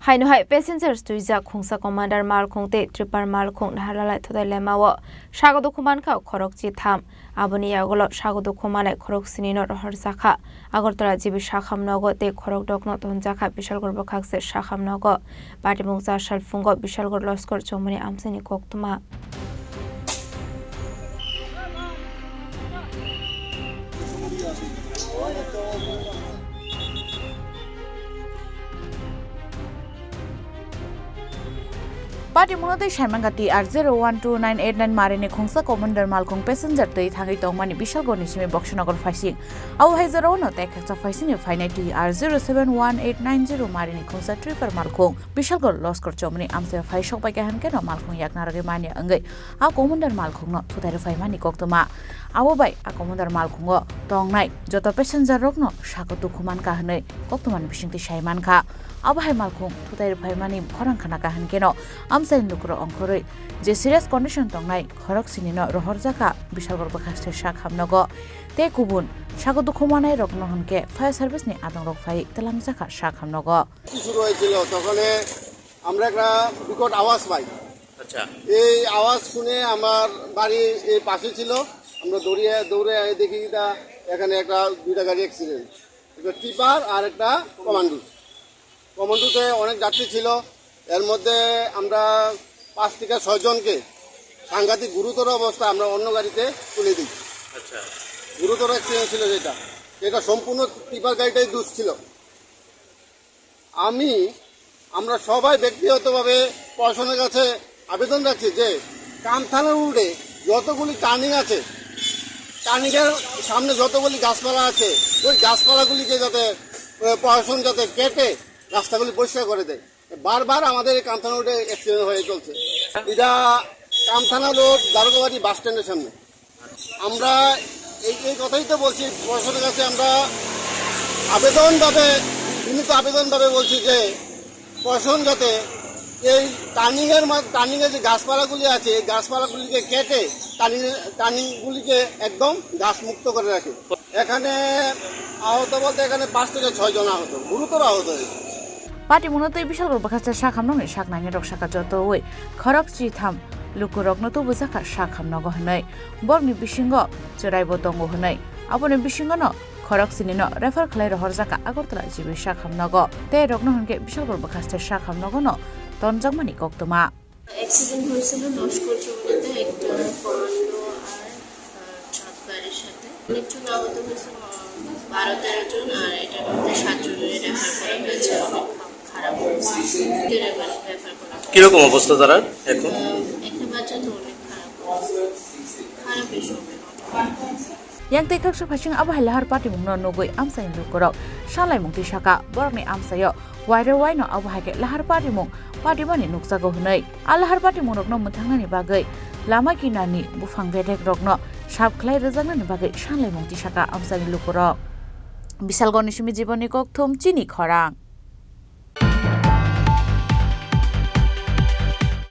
Hainu hai passengers Twijak Khungsa commander Malkhung te Tripura Malkhung nahalala Thutailaimao Sago Dukhomankha khorok chi tham aboni yagolo Sago Dukhomanai khorok sinino rohor zakha Agortala jibi shakham nogo te khorok dokno tonjakha bishalgor bokhakse shakham nogo batimung za shalfungo bishalgor loskor chomani amsini koktuma Party Munotei Shaimangati at 0129899 Marini Khungsa Commander Malkhung passenger Tui Tangi Tongmani Bishalgo Nishimi Bokshanagor Fishing. Our Hazarono Tekaks of Fisini Finity are 071890 Marini Khungsa Tripura Malkhung Bishalgo Loskor Chomani Amsa Faishok by Gahankano Malkhung Yaknaramania Angay. Our Commander Malkhung not to the Mani Koktoma. Our by a Commander Malkhungo Tong Night Jota passenger Rogno Shako Dukhomankha Hane Koktoman Bishing the Shaimanka. Abahai Malkhung Thutailaimao Khorang Kanankano Amsain Lukro Onkore Je serious condition tongnai Khorok sinino rohor jaka bishalgor bakhaste shakhamnogo te kubun Sago Dukhomanai rokno honke fire service ni adong rok phai telam jaka shakhamnogo শুরু হয়েছিল তখন আমরা একটা বিকট আওয়াজ পাই আচ্ছা এই আওয়াজ শুনে আমার বাড়ি এই পাশে ছিল আমরা দৌড়ে দেখি এখানে একটা দুইটা গাড়ি অ্যাক্সিডেন্ট একটা টিপার আর একটা কমান্ডোতে অনেক যাত্রী ছিল এর মধ্যে আমরা 5 থেকে 6 জনকে সাংঘাতিক গুরুতর অবস্থা আমরা অন্য গাড়িতে তুলে দিই আচ্ছা গুরুতর অ্যাক্সিডেন্ট ছিল এটা সম্পূর্ণ টিপার গাড়িটাই দোষ ছিল আমরা সবাই ব্যক্তিগতভাবে প্রশাসনের কাছে আবেদন রাখছি যে কামথানার রোডে যতগুলি টার্নিং আছে টার্নিংয়ের সামনে যতগুলি গাছপালা আছে ওই গাছপালাগুলিকে যাতে প্রশাসন যাতে কেটে রাস্তাগুলি পরিষ্কার করে দেয় বারবার আমাদের এই কামথানা রোডে অ্যাক্সিডেন্ট হয়ে চলছে এটা কামথানা রোড দারোগাবাড়ি বাস স্ট্যান্ডের সামনে আমরা এই কথাই তো বলছি প্রশাসনের কাছে আমরা আবেদনভাবে বলছি যে প্রশাসন যাতে এই টার্নিংয়ের যে গাছপালাগুলি আছে এই গাছপালাগুলিকে কেটে টার্নিংগুলিকে একদম গাছ মুক্ত করে রাখে এখানে আহত বলতে এখানে 5 থেকে 6 জন আহত গুরুতর আহত হয়েছে Party Munotei Bishalgor Bakhaste Shakhamnong Shaknang Rok Shaka Joto Khorok chi tham Lukurok no to Buzaka Shakhamnogo Hanai Borni Bishingo Cherai Botongo Hanai Abone Bishingono Khorok sinino refer Claire Horzaka Agortala Jibi Shakhamnogo Te Rokno Hanke Bishalgor Bakhaste Shakhamnogo no Tonjangmani Koktoma Accident হয়েছিল লস্কর চৌরাতে একটা commando আর truck গাড়ির সাথে একজন আহত হয়েছে 12-13 জন আর এটার মধ্যে 7 জনের রেফার করা হয়েছে অনেক খারাপ অবস্থা রেফার করা কিরকম অবস্থা তারা এখন একটা বাচ্চা তো অনেক খারাপ এসব Yang tekak sapasing abah lahar party mungno nogoi amsain lukorok shalai mungti shaka borni amsayo wairo waino abah ke lahar party mani nuksago hunai alahar party munokno muthangnani bagai lama kinani bufang vedek rokno sab khlai rejangnani bagai shalai mungti shaka amsain lukorok Bishalgoni shimi jiboni kokthum Chini Khorang